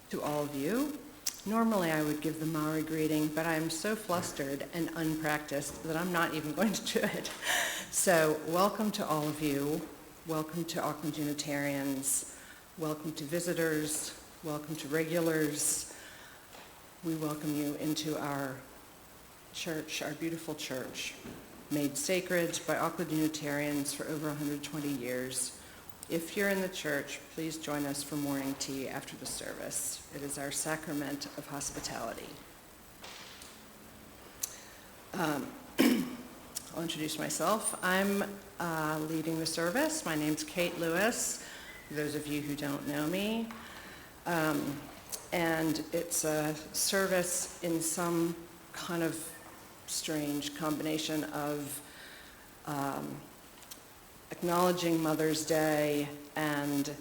to all of you. Normally I would give the Maori greeting, but I am so flustered and unpracticed that I'm not even going to do it. So welcome to all of you. Welcome to Auckland Unitarians. Welcome to visitors. Welcome to regulars. We welcome you into our church, our beautiful church, made sacred by Auckland Unitarians for over 120 years. If you're in the church, please join us for morning tea after the service. It is our sacrament of hospitality. I'll introduce myself. I'm leading the service. My name's Kate Lewis, for those of you who don't know me. And it's a service in some kind of strange combination of acknowledging Mother's Day and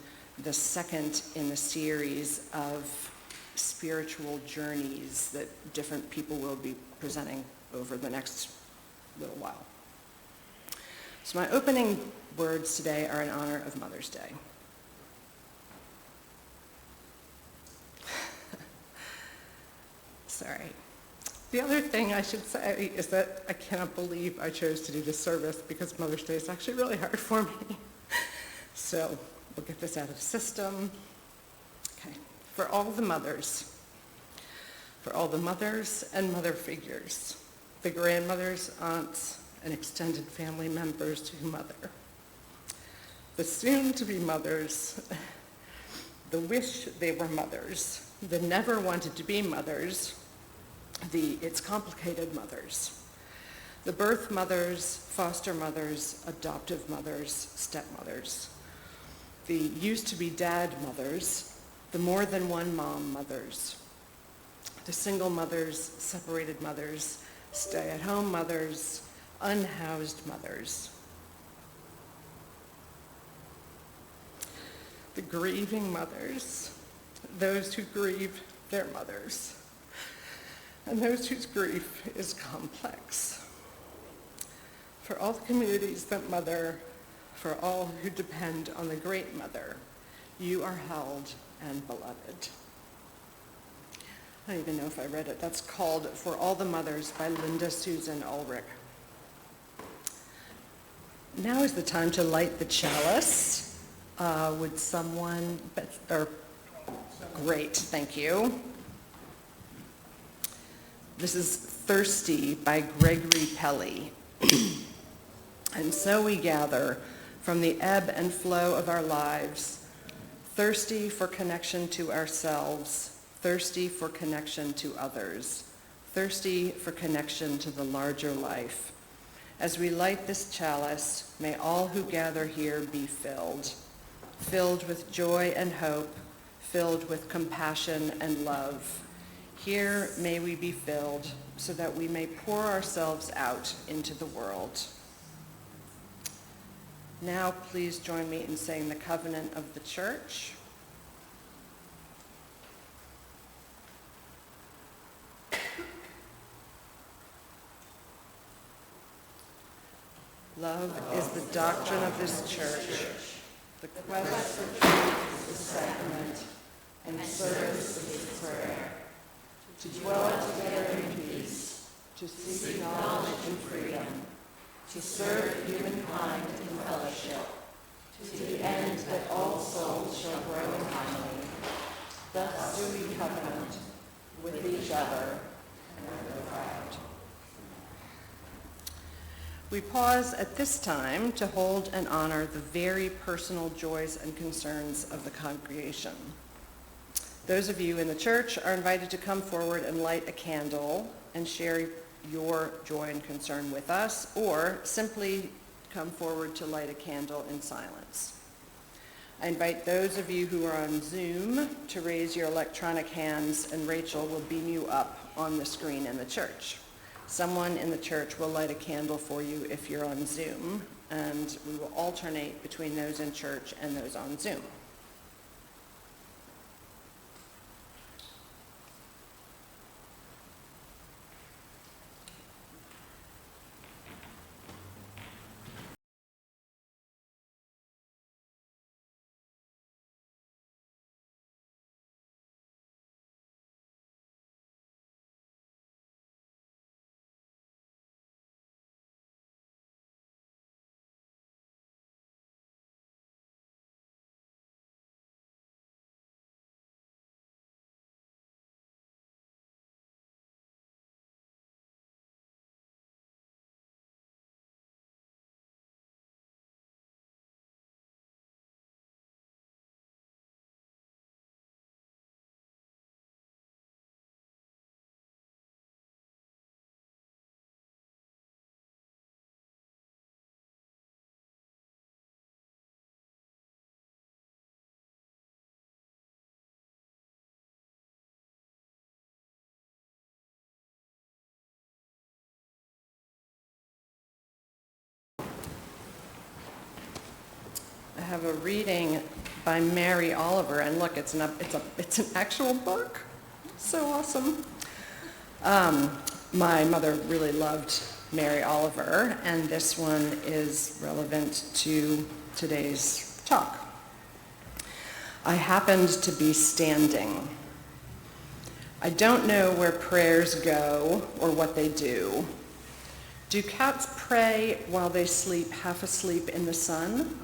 the second in the series of spiritual journeys that different people will be presenting over the next little while. So my opening words today are in honor of Mother's Day. Sorry. The other thing I should say is that I cannot believe I chose to do this service because Mother's Day is actually really hard for me. So we'll get this out of the system. Okay. For all the mothers and mother figures, the grandmothers, aunts, and extended family members to mother, the soon-to-be mothers, the wish they were mothers, the never wanted to be mothers, the it's complicated mothers, the birth mothers, foster mothers, adoptive mothers, stepmothers, the used to be dad mothers, the more than one mom mothers, the single mothers, separated mothers, stay-at-home mothers, unhoused mothers, the grieving mothers, those who grieve their mothers, and those whose grief is complex. For all the communities that mother, for all who depend on the great mother, you are held and beloved. I don't even know if I read it. That's called For All the Mothers by Linda Susan Ulrich. Now is the time to light the chalice. Would someone, great, thank you. This is Thirsty by Gregory Pelly. And so we gather from the ebb and flow of our lives, thirsty for connection to ourselves, thirsty for connection to others, thirsty for connection to the larger life. As we light this chalice, may all who gather here be filled with joy and hope, filled with compassion and love. Here may we be filled so that we may pour ourselves out into the world. Now please join me in saying the covenant of the church. Love is the doctrine of this church. The quest for truth is sacrament, and service is prayer. To dwell together in peace, to seek knowledge and freedom, to serve humankind in fellowship, to the end that all souls shall grow in harmony. Thus do we covenant with each other and with the crowd. We pause at this time to hold and honor the very personal joys and concerns of the congregation. Those of you in the church are invited to come forward and light a candle and share your joy and concern with us, or simply come forward to light a candle in silence. I invite those of you who are on Zoom to raise your electronic hands, and Rachel will beam you up on the screen in the church. Someone in the church will light a candle for you if you're on Zoom, and we will alternate between those in church and those on Zoom. have a reading by Mary Oliver, and look, it's an actual book. So awesome. My mother really loved Mary Oliver, and this one is relevant to today's talk. I happened to be standing. I don't know where prayers go or what they do. Do cats pray while they sleep half asleep in the sun?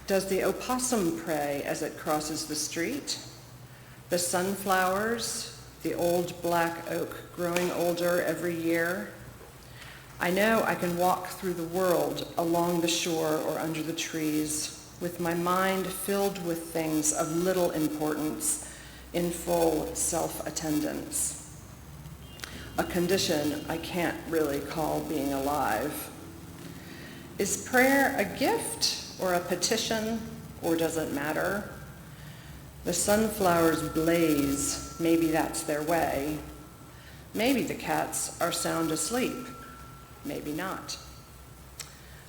Does the opossum pray as it crosses the street? The sunflowers, the old black oak growing older every year? I know I can walk through the world along the shore or under the trees with my mind filled with things of little importance in full self-attendance. A condition I can't really call being alive. Is prayer a gift or a petition, or does it matter? The sunflowers blaze, maybe that's their way. Maybe the cats are sound asleep, maybe not.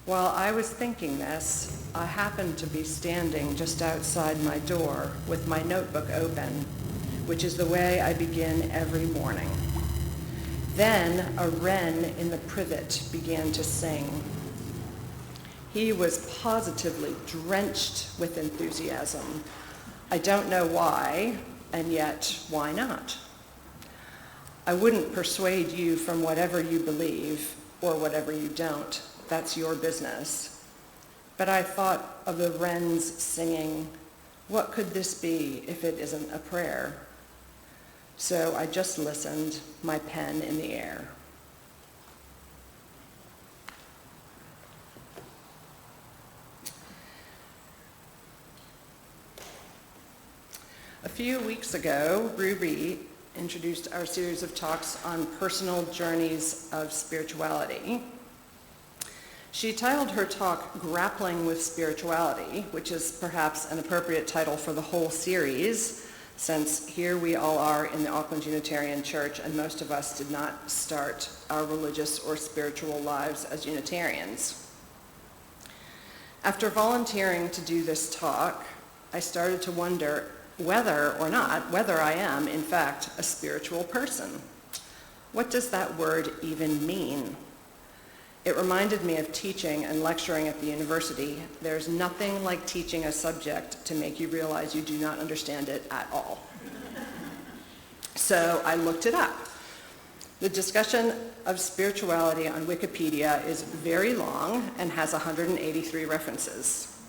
While I was thinking this, I happened to be standing just outside my door with my notebook open, which is the way I begin every morning. Then a wren in the privet began to sing. He was positively drenched with enthusiasm. I don't know why, and yet why not? I wouldn't persuade you from whatever you believe or whatever you don't. That's your business. But I thought of the wrens singing, what could this be if it isn't a prayer? So I just listened, my pen in the air. A few weeks ago, Ruby introduced our series of talks on personal journeys of spirituality. She titled her talk, Grappling with Spirituality, which is perhaps an appropriate title for the whole series, since here we all are in the Auckland Unitarian Church, and most of us did not start our religious or spiritual lives as Unitarians. After volunteering to do this talk, I started to wonder whether I am, in fact, a spiritual person. What does that word even mean? It reminded me of teaching and lecturing at the university. There's nothing like teaching a subject to make you realize you do not understand it at all. So I looked it up. The discussion of spirituality on Wikipedia is very long and has 183 references.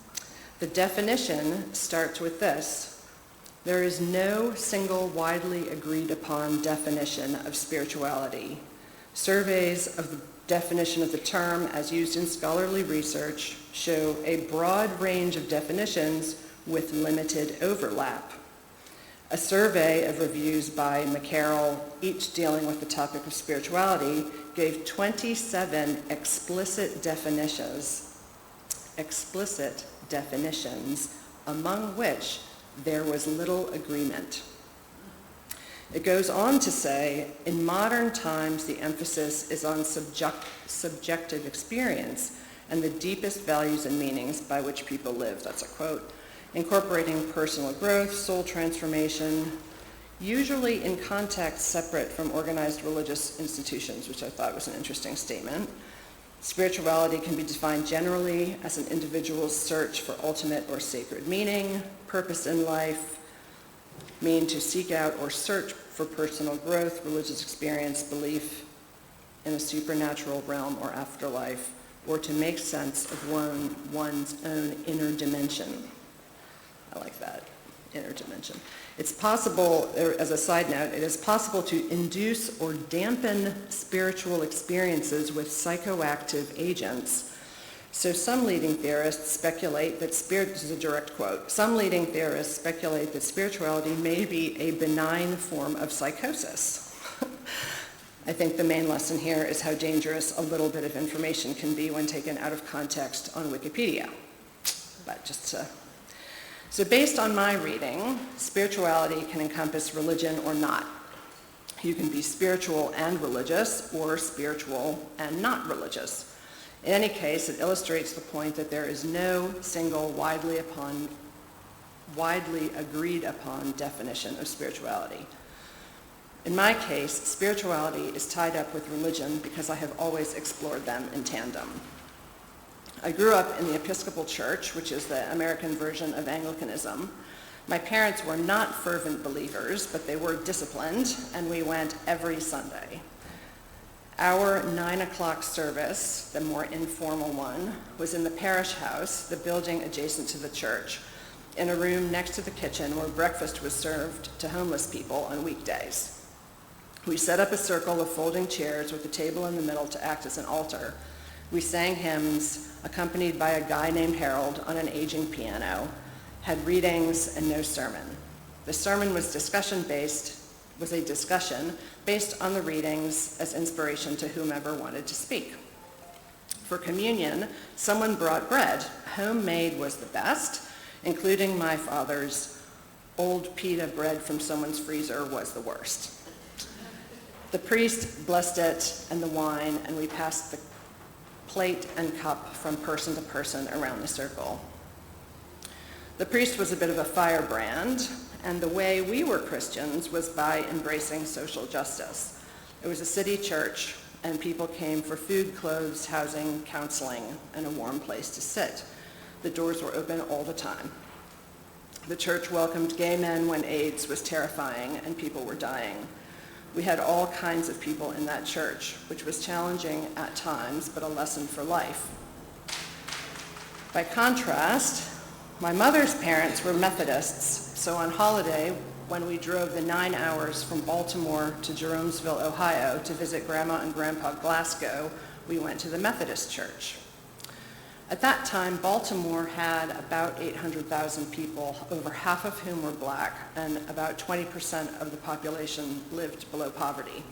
The definition starts with this: there is no single widely agreed upon definition of spirituality. Surveys of the definition of the term as used in scholarly research show a broad range of definitions with limited overlap. A survey of reviews by McCarroll, each dealing with the topic of spirituality, gave 27 explicit definitions, among which there was little agreement. It goes on to say, in modern times, the emphasis is on subjective experience and the deepest values and meanings by which people live. That's a quote. Incorporating personal growth, soul transformation, usually in context separate from organized religious institutions, which I thought was an interesting statement. Spirituality can be defined generally as an individual's search for ultimate or sacred meaning, purpose in life, mean to seek out or search for personal growth, religious experience, belief in a supernatural realm or afterlife, or to make sense of one's own inner dimension. I like that, inner dimension. It's possible, as a side note, it is possible to induce or dampen spiritual experiences with psychoactive agents. So some leading theorists speculate that this is a direct quote, some leading theorists speculate that spirituality may be a benign form of psychosis. I think the main lesson here is how dangerous a little bit of information can be when taken out of context on Wikipedia. But so based on my reading, spirituality can encompass religion or not. You can be spiritual and religious, or spiritual and not religious. In any case, it illustrates the point that there is no single widely agreed upon definition of spirituality. In my case, spirituality is tied up with religion because I have always explored them in tandem. I grew up in the Episcopal Church, which is the American version of Anglicanism. My parents were not fervent believers, but they were disciplined, and we went every Sunday. Our 9 o'clock service, the more informal one, was in the parish house, the building adjacent to the church, in a room next to the kitchen where breakfast was served to homeless people on weekdays. We set up a circle of folding chairs with a table in the middle to act as an altar. We sang hymns, accompanied by a guy named Harold on an aging piano, had readings and no sermon. The sermon was a discussion based on the readings as inspiration to whomever wanted to speak. For communion, someone brought bread. Homemade was the best, including my father's. Old pita bread from someone's freezer was the worst. The priest blessed it and the wine, and we passed the plate and cup from person to person around the circle. The priest was a bit of a firebrand, and the way we were Christians was by embracing social justice. It was a city church, and people came for food, clothes, housing, counseling, and a warm place to sit. The doors were open all the time. The church welcomed gay men when AIDS was terrifying and people were dying. We had all kinds of people in that church, which was challenging at times, but a lesson for life. By contrast, my mother's parents were Methodists, so on holiday, when we drove the 9 hours from Baltimore to Jeromesville, Ohio, to visit Grandma and Grandpa Glasgow, we went to the Methodist church. At that time, Baltimore had about 800,000 people, over half of whom were black, and about 20% of the population lived below poverty.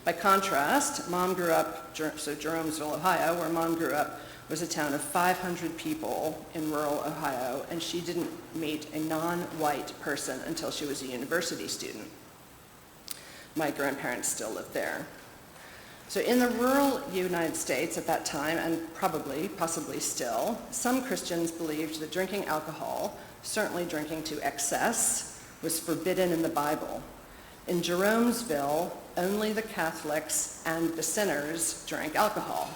By contrast, Mom grew up, so Jeromesville, Ohio, where Mom grew up, was a town of 500 people in rural Ohio, and she didn't meet a non-white person until she was a university student. My grandparents still lived there. So in the rural United States at that time, and possibly still, some Christians believed that drinking alcohol, certainly drinking to excess, was forbidden in the Bible. In Jeromesville, only the Catholics and the sinners drank alcohol.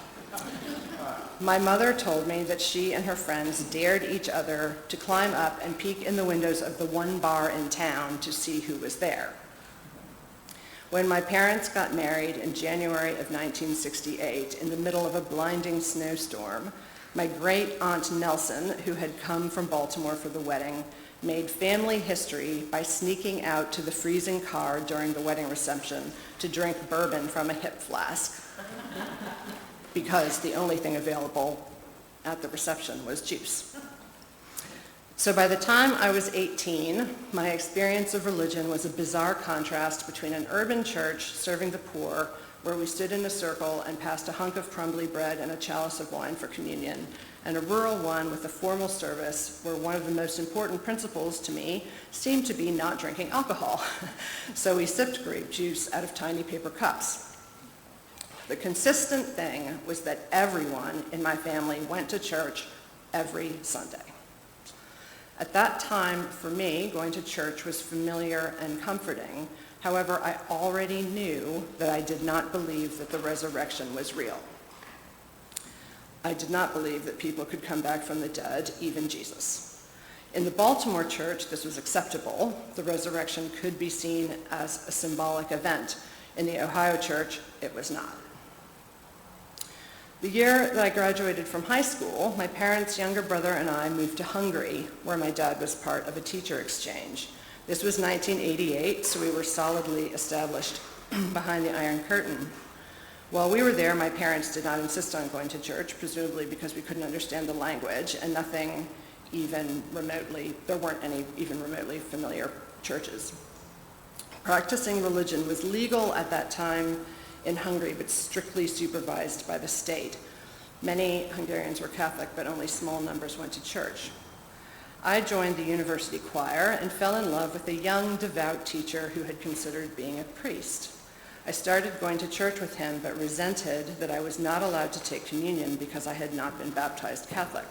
My mother told me that she and her friends dared each other to climb up and peek in the windows of the one bar in town to see who was there. When my parents got married in January of 1968, in the middle of a blinding snowstorm, my great-aunt Nelson, who had come from Baltimore for the wedding, made family history by sneaking out to the freezing car during the wedding reception to drink bourbon from a hip flask, because the only thing available at the reception was juice. So by the time I was 18, my experience of religion was a bizarre contrast between an urban church serving the poor, where we stood in a circle and passed a hunk of crumbly bread and a chalice of wine for communion, and a rural one with a formal service where one of the most important principles to me seemed to be not drinking alcohol. So we sipped grape juice out of tiny paper cups. The consistent thing was that everyone in my family went to church every Sunday. At that time, for me, going to church was familiar and comforting. However, I already knew that I did not believe that the resurrection was real. I did not believe that people could come back from the dead, even Jesus. In the Baltimore church, this was acceptable. The resurrection could be seen as a symbolic event. In the Ohio church, it was not. The year that I graduated from high school, my parents' younger brother and I moved to Hungary, where my dad was part of a teacher exchange. This was 1988, so we were solidly established behind the Iron Curtain. While we were there, my parents did not insist on going to church, presumably because we couldn't understand the language, and there weren't any even remotely familiar churches. Practicing religion was legal at that time in Hungary, but strictly supervised by the state. Many Hungarians were Catholic, but only small numbers went to church. I joined the university choir and fell in love with a young, devout teacher who had considered being a priest. I started going to church with him, but resented that I was not allowed to take communion because I had not been baptized Catholic.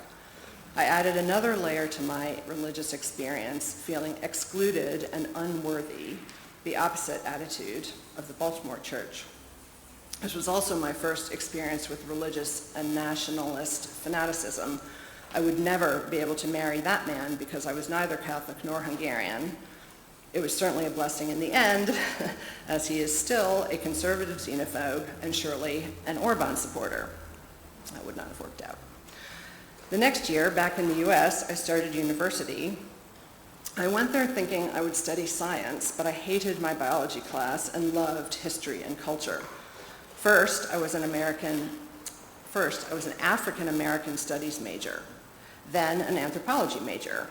I added another layer to my religious experience, feeling excluded and unworthy, the opposite attitude of the Baltimore church. This was also my first experience with religious and nationalist fanaticism. I would never be able to marry that man because I was neither Catholic nor Hungarian. It was certainly a blessing in the end, as he is still a conservative xenophobe and surely an Orban supporter. That would not have worked out. The next year, back in the US, I started university. I went there thinking I would study science, but I hated my biology class and loved history and culture. First, I was an African American studies major, then an anthropology major.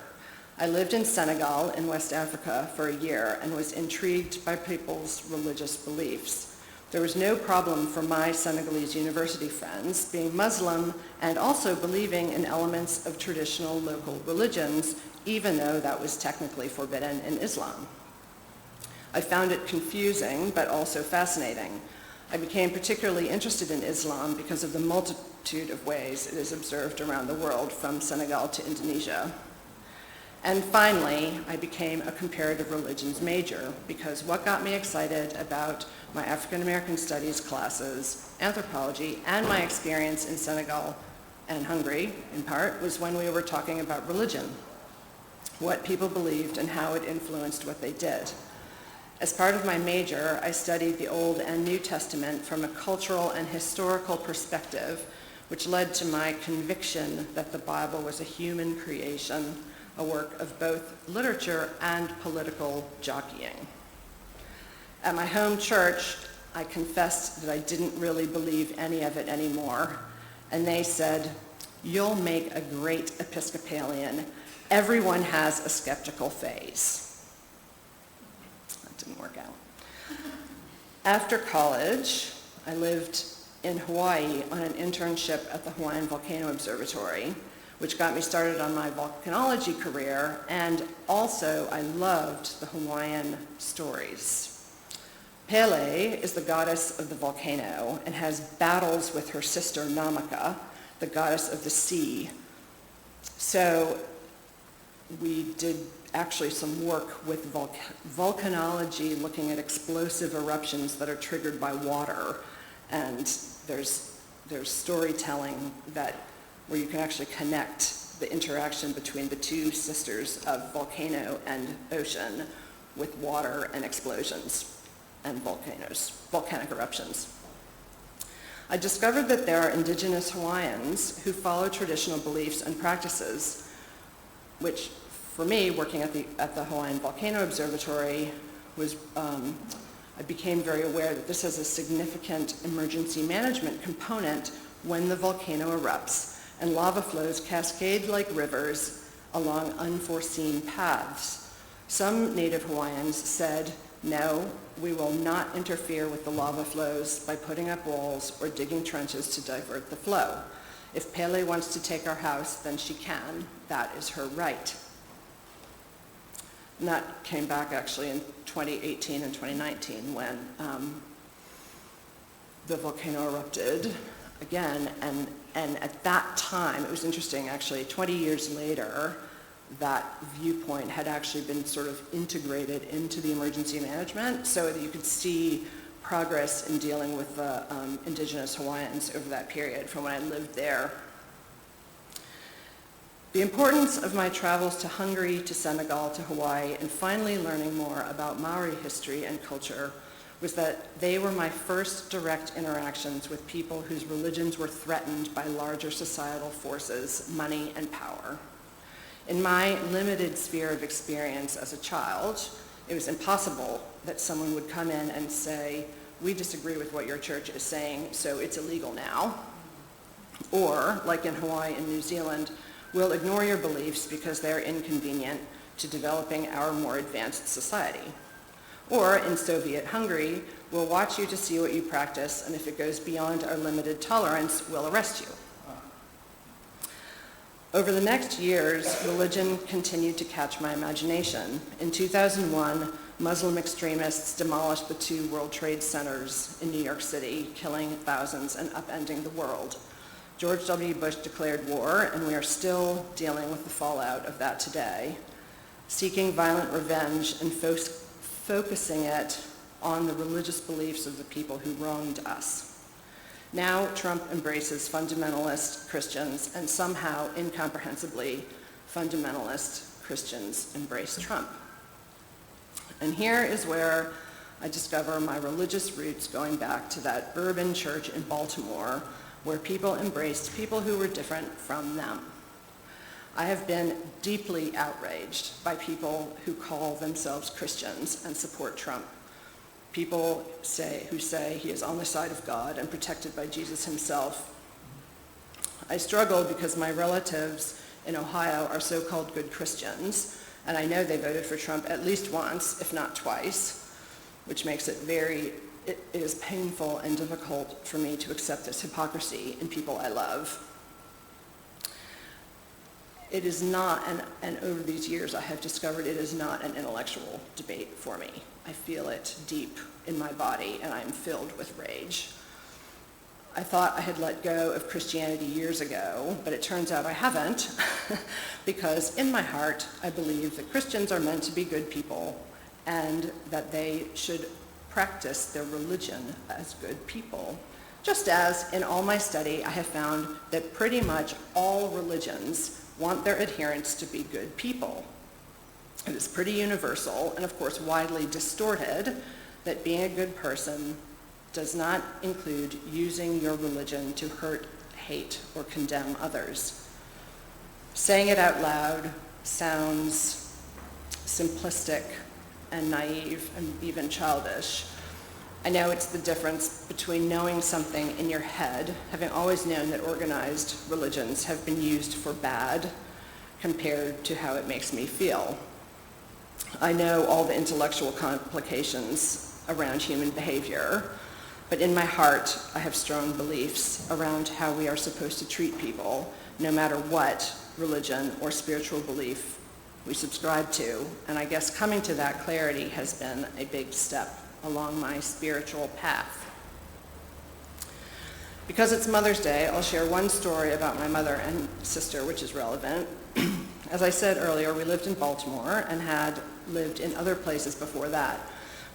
I lived in Senegal in West Africa for a year and was intrigued by people's religious beliefs. There was no problem for my Senegalese university friends being Muslim and also believing in elements of traditional local religions, even though that was technically forbidden in Islam. I found it confusing, but also fascinating. I became particularly interested in Islam because of the multitude of ways it is observed around the world, from Senegal to Indonesia. And finally, I became a comparative religions major because what got me excited about my African American studies classes, anthropology, and my experience in Senegal and Hungary, in part, was when we were talking about religion, what people believed and how it influenced what they did. As part of my major, I studied the Old and New Testament from a cultural and historical perspective, which led to my conviction that the Bible was a human creation, a work of both literature and political jockeying. At my home church, I confessed that I didn't really believe any of it anymore, and they said, "You'll make a great Episcopalian. Everyone has a skeptical phase." That didn't work out. After college, I lived in Hawaii on an internship at the Hawaiian Volcano Observatory, which got me started on my volcanology career, and also I loved the Hawaiian stories. Pele is the goddess of the volcano and has battles with her sister Namaka, the goddess of the sea. So we did actually some work with volcanology, looking at explosive eruptions that are triggered by water, and there's storytelling where you can actually connect the interaction between the two sisters of volcano and ocean with water and explosions and volcanic eruptions. I discovered that there are indigenous Hawaiians who follow traditional beliefs and practices, which for me, working at the Hawaiian Volcano Observatory, I became very aware that this has a significant emergency management component when the volcano erupts and lava flows cascade like rivers along unforeseen paths. Some native Hawaiians said, "No, we will not interfere with the lava flows by putting up walls or digging trenches to divert the flow. If Pele wants to take our house, then she can. That is her right." And that came back actually in 2018 and 2019 when the volcano erupted again, and at that time, it was interesting actually, 20 years later, that viewpoint had actually been sort of integrated into the emergency management so that you could see progress in dealing with the indigenous Hawaiians over that period from when I lived there. The importance of my travels to Hungary, to Senegal, to Hawaii, and finally learning more about Maori history and culture was that they were my first direct interactions with people whose religions were threatened by larger societal forces, money, and power. In my limited sphere of experience as a child, it was impossible that someone would come in and say, "We disagree with what your church is saying, so it's illegal now." Or, like in Hawaii and New Zealand, "We'll ignore your beliefs because they're inconvenient to developing our more advanced society." Or in Soviet Hungary, "We'll watch you to see what you practice, and if it goes beyond our limited tolerance, we'll arrest you." Over the next years, religion continued to catch my imagination. In 2001, Muslim extremists demolished the 2 World Trade Centers in New York City, killing thousands and upending the world. George W. Bush declared war, and we are still dealing with the fallout of that today, seeking violent revenge and focusing it on the religious beliefs of the people who wronged us. Now Trump embraces fundamentalist Christians, and somehow, incomprehensibly, fundamentalist Christians embrace Trump. And here is where I discover my religious roots going back to that urban church in Baltimore where people embraced people who were different from them. I have been deeply outraged by people who call themselves Christians and support Trump. People who say he is on the side of God and protected by Jesus himself. I struggle because my relatives in Ohio are so-called good Christians, and I know they voted for Trump at least once, if not twice, which makes it it is painful and difficult for me to accept this hypocrisy in people I love. It is not, and over these years I have discovered it is not an intellectual debate for me. I feel it deep in my body, and I am filled with rage. I thought I had let go of Christianity years ago, but it turns out I haven't, because in my heart I believe that Christians are meant to be good people, and that they should practice their religion as good people. Just as in all my study I have found that pretty much all religions want their adherents to be good people. It is pretty universal and of course widely distorted that being a good person does not include using your religion to hurt, hate, or condemn others. Saying it out loud sounds simplistic and naive and even childish. I know it's the difference between knowing something in your head, having always known that organized religions have been used for bad, compared to how it makes me feel. I know all the intellectual complications around human behavior, but in my heart, I have strong beliefs around how we are supposed to treat people, no matter what religion or spiritual belief we subscribe to. And I guess coming to that clarity has been a big step along my spiritual path. Because it's Mother's Day, I'll share one story about my mother and sister, which is relevant. As I said earlier, we lived in Baltimore and had lived in other places before that.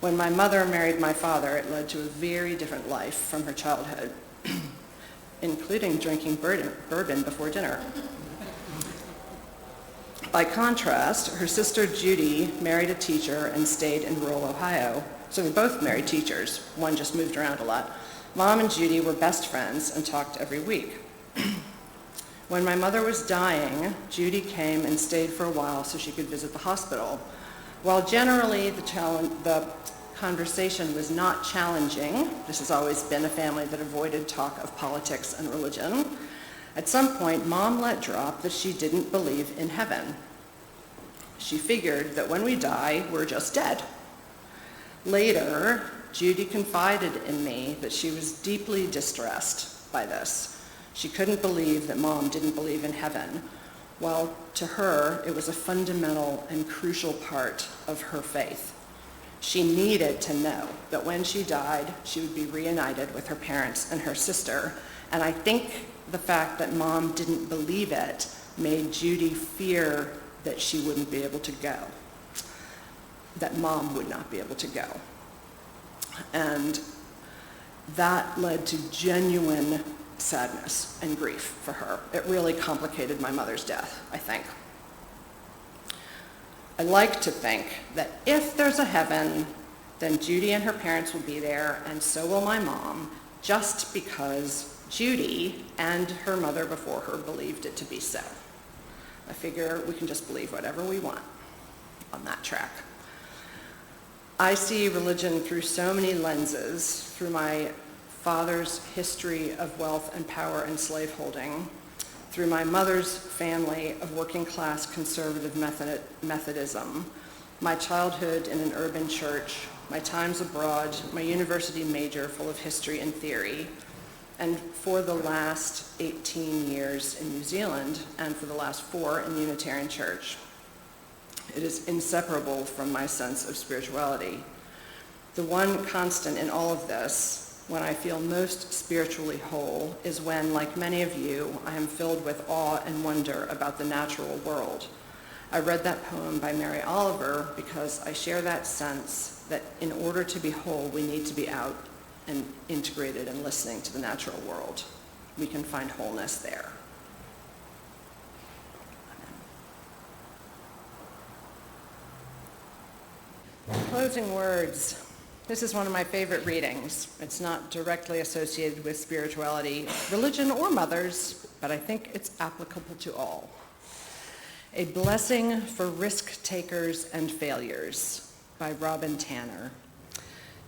When my mother married my father, it led to a very different life from her childhood, including drinking bourbon before dinner. By contrast, her sister Judy married a teacher and stayed in rural Ohio. So they both married teachers. One just moved around a lot. Mom and Judy were best friends and talked every week. When my mother was dying, Judy came and stayed for a while so she could visit the hospital. While generally the conversation was not challenging, this has always been a family that avoided talk of politics and religion, at some point Mom let drop that she didn't believe in heaven. She figured that when we die, we're just dead. Later, Judy confided in me that she was deeply distressed by this. She couldn't believe that Mom didn't believe in heaven, while to her it was a fundamental and crucial part of her faith. She needed to know that when she died, she would be reunited with her parents and her sister, and I think the fact that Mom didn't believe it made Judy fear that she wouldn't be able to go, that Mom would not be able to go. And that led to genuine sadness and grief for her. It really complicated my mother's death, I think. I like to think that if there's a heaven, then Judy and her parents will be there, and so will my mom, just because Judy and her mother before her believed it to be so. I figure we can just believe whatever we want on that track. I see religion through so many lenses, through my father's history of wealth and power and slaveholding, through my mother's family of working class conservative Methodism, my childhood in an urban church, my times abroad, my university major full of history and theory, and for the last 18 years in New Zealand, and for the last 4 in the Unitarian Church. It is inseparable from my sense of spirituality. The one constant in all of this, when I feel most spiritually whole, is when, like many of you, I am filled with awe and wonder about the natural world. I read that poem by Mary Oliver because I share that sense that in order to be whole, we need to be out and integrated and listening to the natural world. We can find wholeness there. Closing words. This is one of my favorite readings. It's not directly associated with spirituality, religion, or mothers, but I think it's applicable to all. A Blessing for Risk Takers and Failures by Robin Tanner.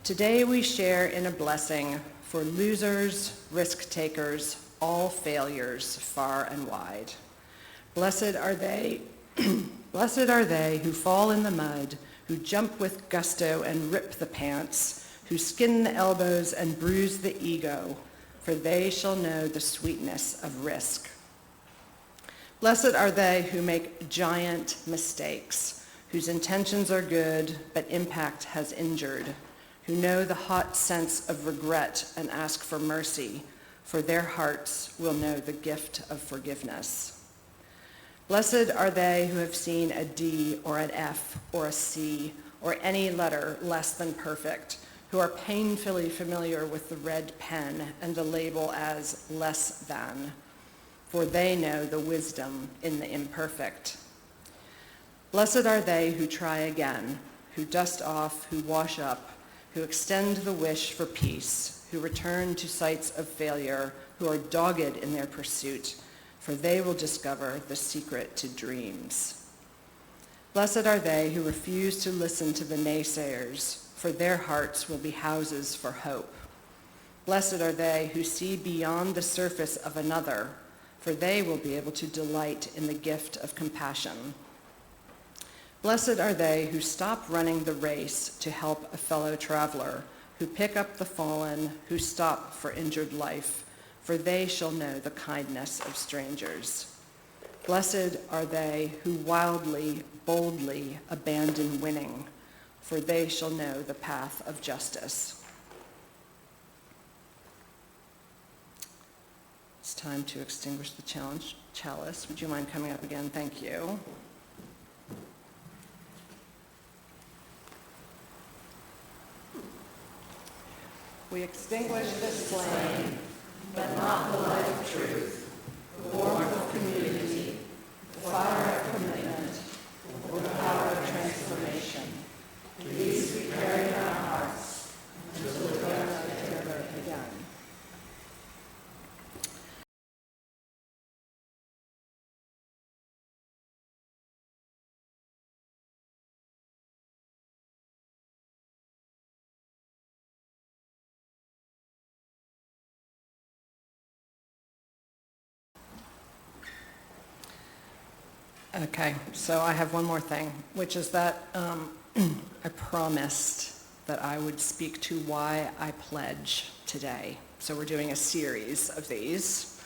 Today we share in a blessing for losers, risk takers, all failures far and wide. Blessed are they who fall in the mud, who jump with gusto and rip the pants, who skin the elbows and bruise the ego, for they shall know the sweetness of risk. Blessed are they who make giant mistakes, whose intentions are good, but impact has injured, who know the hot sense of regret and ask for mercy, for their hearts will know the gift of forgiveness. Blessed are they who have seen a D or an F or a C or any letter less than perfect, who are painfully familiar with the red pen and the label as less than, for they know the wisdom in the imperfect. Blessed are they who try again, who dust off, who wash up, who extend the wish for peace, who return to sites of failure, who are dogged in their pursuit, for they will discover the secret to dreams. Blessed are they who refuse to listen to the naysayers, for their hearts will be houses for hope. Blessed are they who see beyond the surface of another, for they will be able to delight in the gift of compassion. Blessed are they who stop running the race to help a fellow traveler, who pick up the fallen, who stop for injured life, for they shall know the kindness of strangers. Blessed are they who wildly, boldly abandon winning, for they shall know the path of justice. It's time to extinguish the chalice. Would you mind coming up again? Thank you. We extinguish this flame, but not the light of truth, the warmth of community, the fire of commitment, or the power of transformation. These we carry in our hearts until we gather together again. Okay, so I have one more thing, which is that I promised that I would speak to why I pledge today. So we're doing a series of these.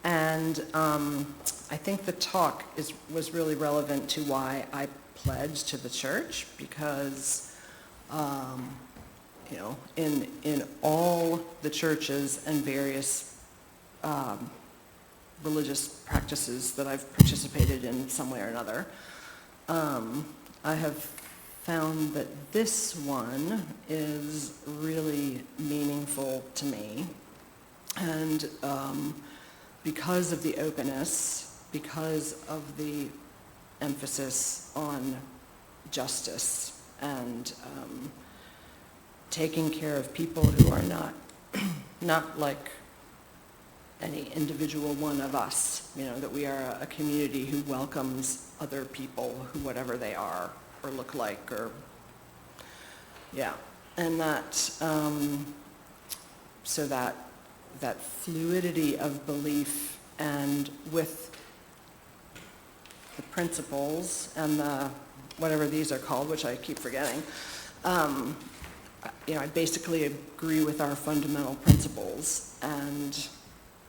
And I think the talk was really relevant to why I pledged to the church, because in all the churches and various religious practices that I've participated in some way or another, I have found that this one is really meaningful to me. And because of the openness, because of the emphasis on justice and taking care of people who are not like any individual one of us, that we are a community who welcomes other people, who whatever they are or look like, and that so that fluidity of belief, and with the principles and the whatever these are called, which I keep forgetting, I basically agree with our fundamental principles, and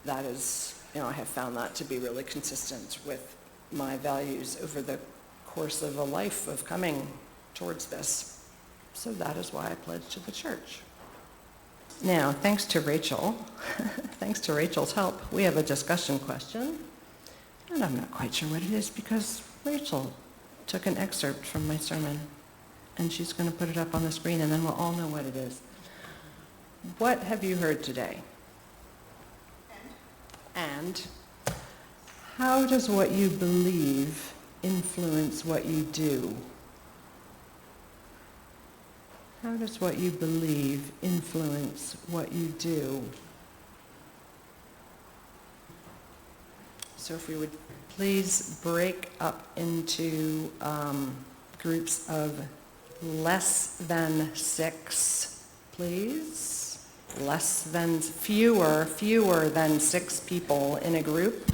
that is, I have found that to be really consistent with my values over the course of a life of coming towards this. So that is why I pledged to the church. Now, thanks to Rachel, thanks to Rachel's help, we have a discussion question. And I'm not quite sure what it is because Rachel took an excerpt from my sermon and she's going to put it up on the screen and then we'll all know what it is. What have you heard today? And how does what you believe influence what you do? How does what you believe influence what you do? So if we would please break up into groups of less than 6, please. Fewer than 6 people in a group.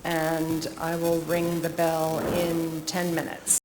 And I will ring the bell in 10 minutes.